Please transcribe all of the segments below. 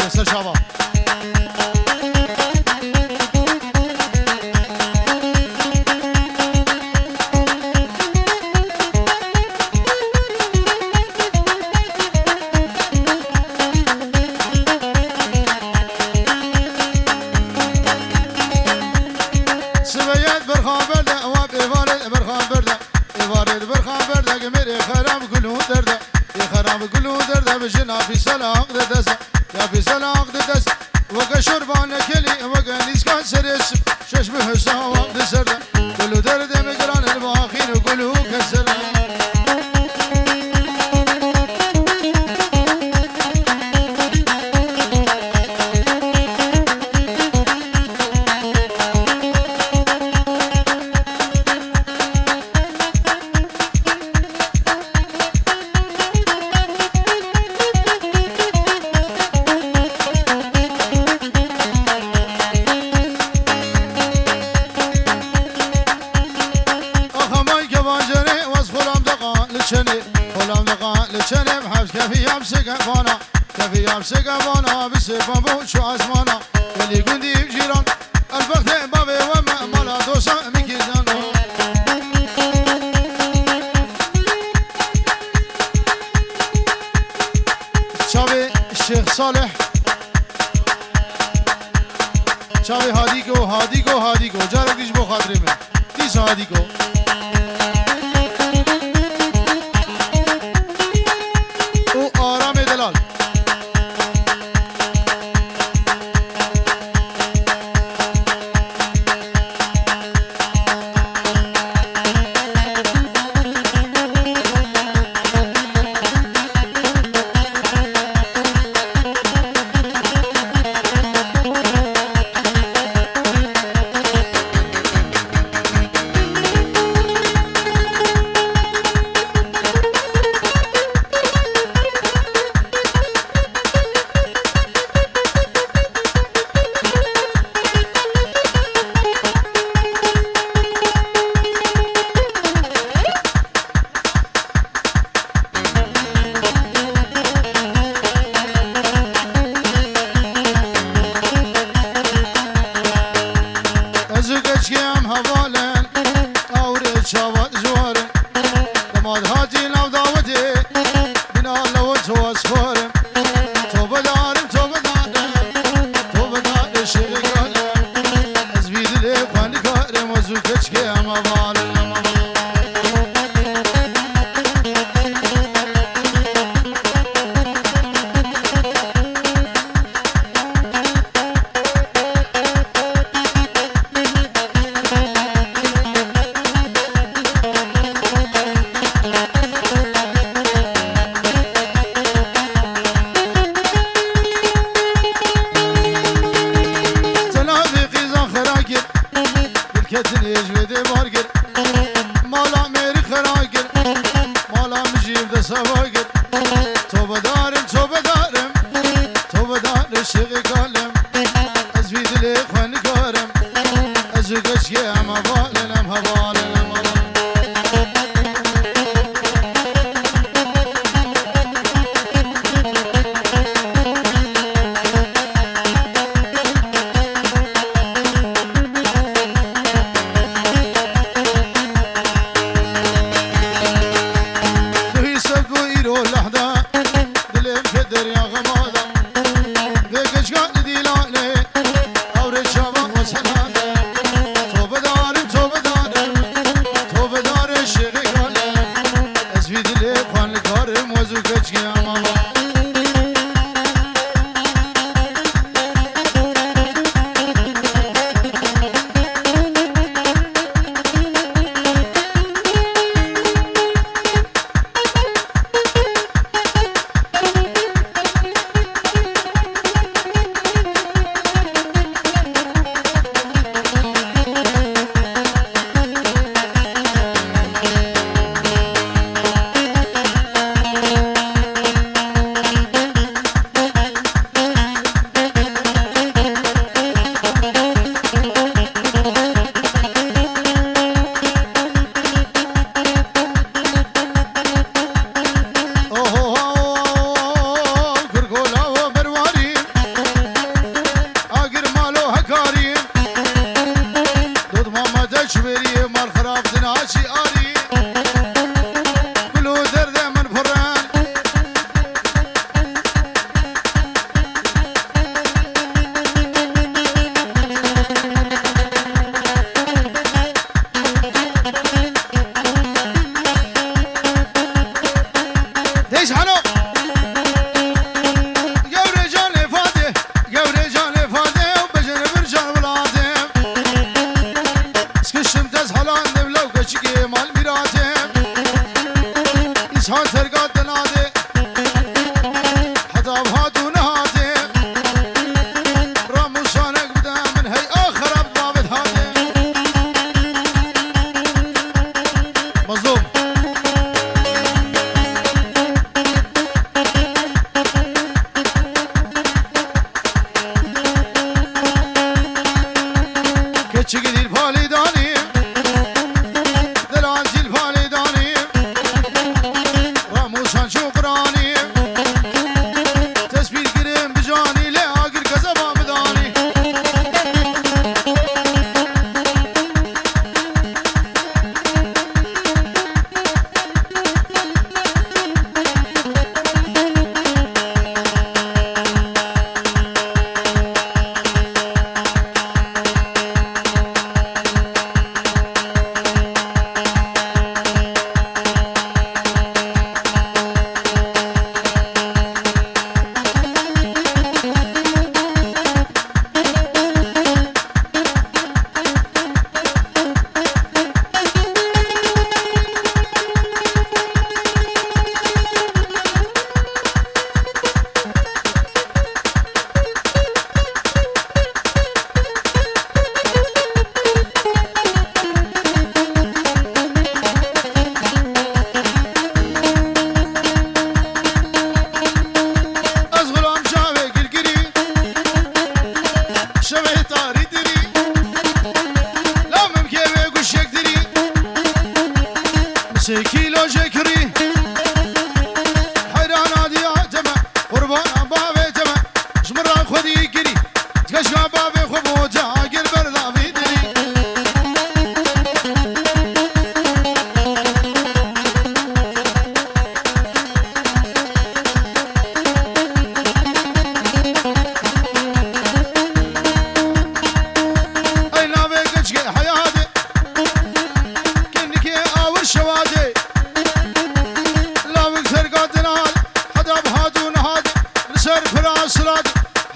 سر شابا سويت برخان برده واب إيوارد برخان برده إيوارد برخان برده جميل خراب كله درده خراب كله درده بجنا في سلاق ددس يا في سلاق ددس وقا شربان كلي وقا نسكان سرس شش بهسا وقت سرده كله درده مقران الباخين وكله كسره سقبانا بسبب شو عزمانا اللي قندي بجيران البخت بابي وما مالا دوسا مكيزانا شابي الشيخ صالح شابي هاديكو هاديكو هاديكو جارك ديش بو خاطري من ديس هاديكو وآرام دلال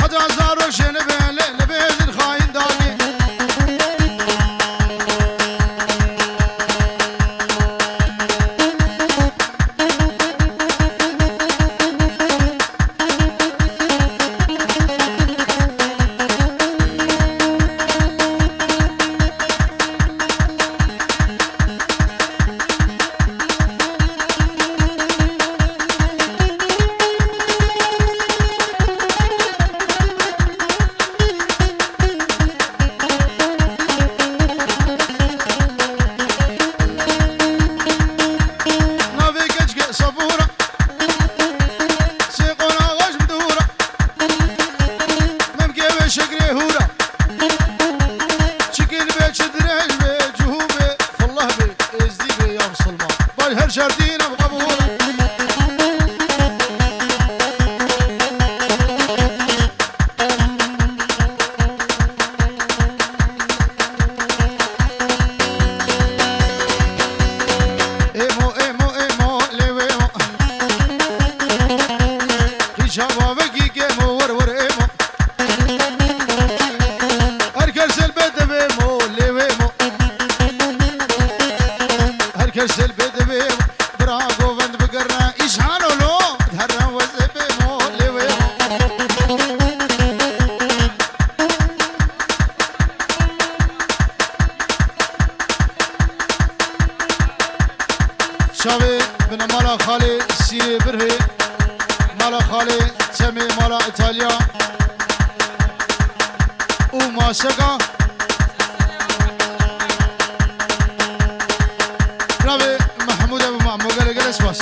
خدا زارو شنبه لبيز الخاين داقي هر شردين بقبوله ايمو ايمو ايمو ليويمو ريشابا بكي كيمو ور ايمو هركرس البيت بيمو ليويمو هركرس البيت بيمو براغو بند بقرنا إشحانو لو دهرنا وزبيمو ليويمو شابي بن مالا خالي سيري برهي مالا خالي تسمي مالا إيطاليا وما سقا رابي محمود أبو معمو قال قال اسباس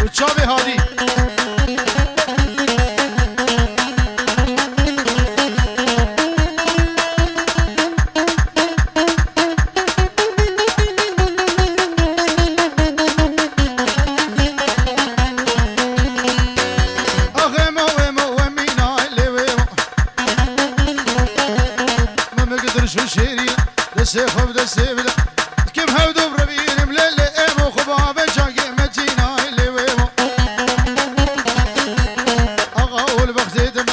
وتشابي هادي سيخ وبدا سيبلا كيف هودو بربيل مليل ايمو خبابه شاقي متينا اللي ويمو اغاول بختي دم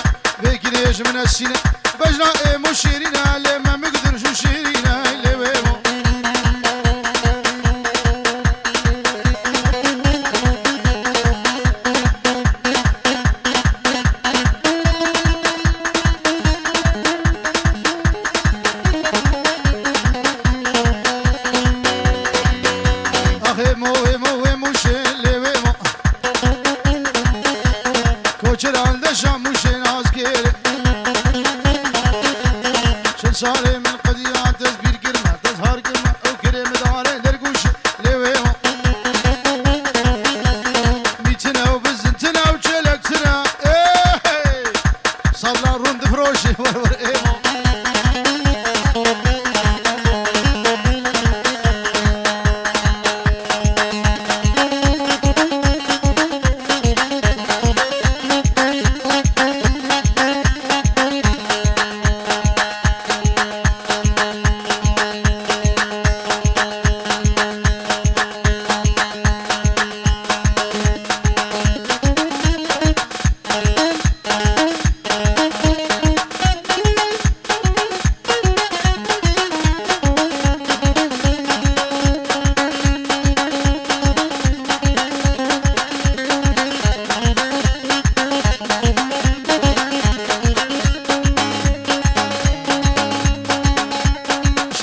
بيك ليش من السنة بجنا ايمو شيرينا اللي ما مقدرش شيرينا اللي ويمو صاري من قضيات تزبير كرمة تظهر كرمة وكريم داري درقوش ليويمو ميتنا وبزنتنا وشلكتنا ايه صبلا روند فروشي ور ايمو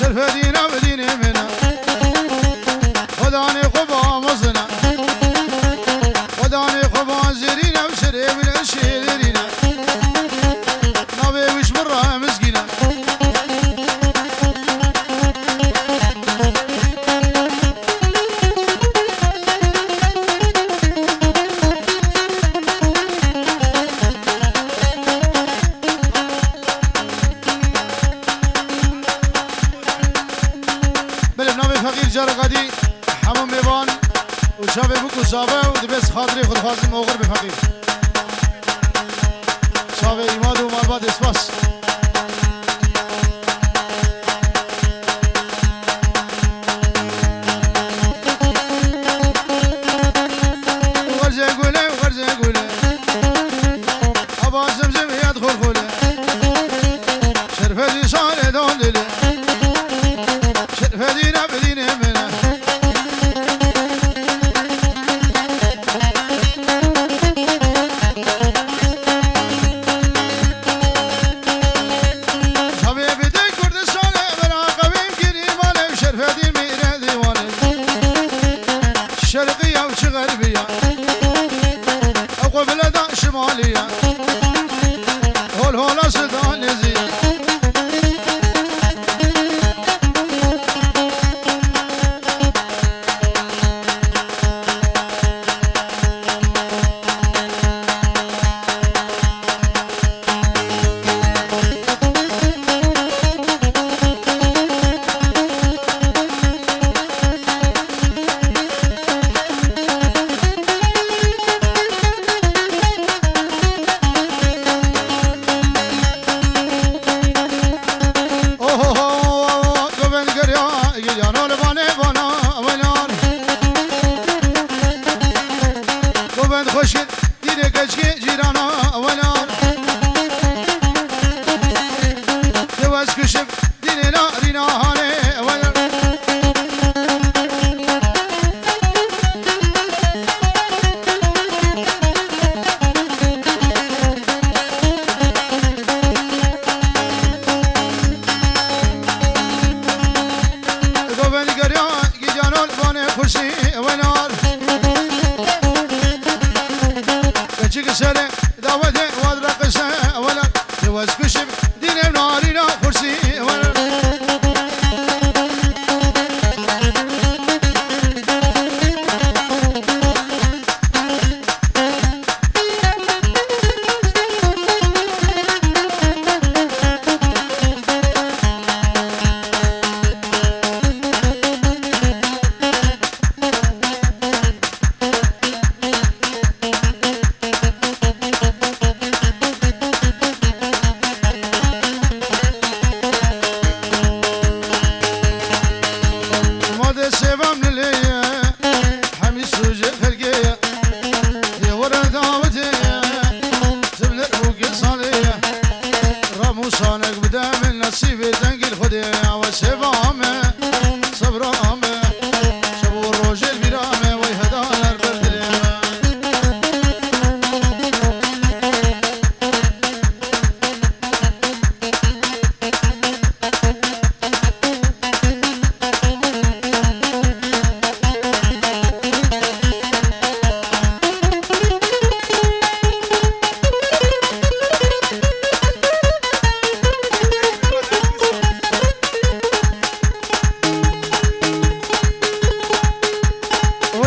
شرفدينا بديني منا خداني خبا مصنا خداني خبا زرينا وشري من الشيرينا نبي وش مرة مسكينة فقير جرقدي حمام بيبان وشابي بكو شابي ودبس خاطري خد خازم موغر بفقير شابي إيمادو مالباد اسباس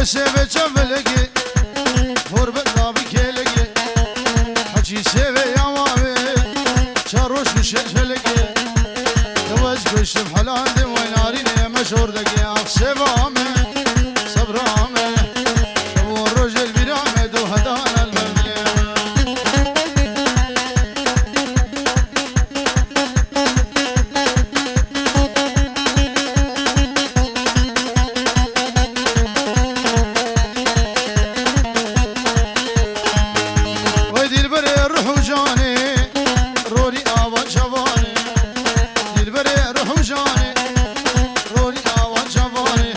سيفي جملقي فور بالنابي كيلقي حجي سيفي يا وامي شاروش وشلقي جواز بشم حلاندي ويناريني مشهور دقي اخسب عامي صبر عامي ابو الرجل برامد وهدانا المبني ويدي البري الروح وجاني روري آوان شافاني البري روح وجاني روري آوان شافاني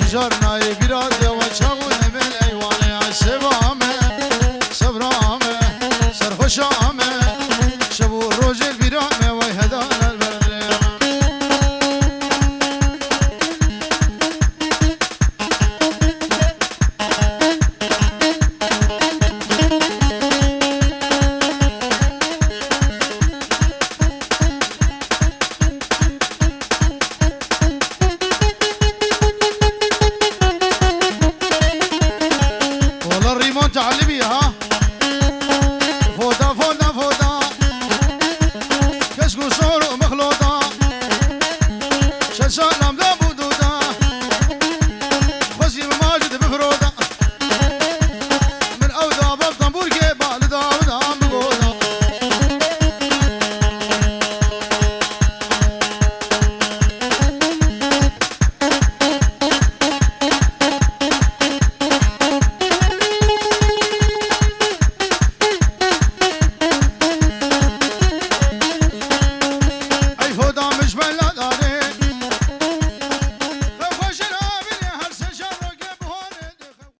تجارنا يبراد وشاغونا بالايواني عالسبامه صبرامه سرخوشامه شبو الرجل برامه ويهدانا البرد والله الريمون تعلمي ها فودا فودا فودا كشكو صور مخلوطة شلشال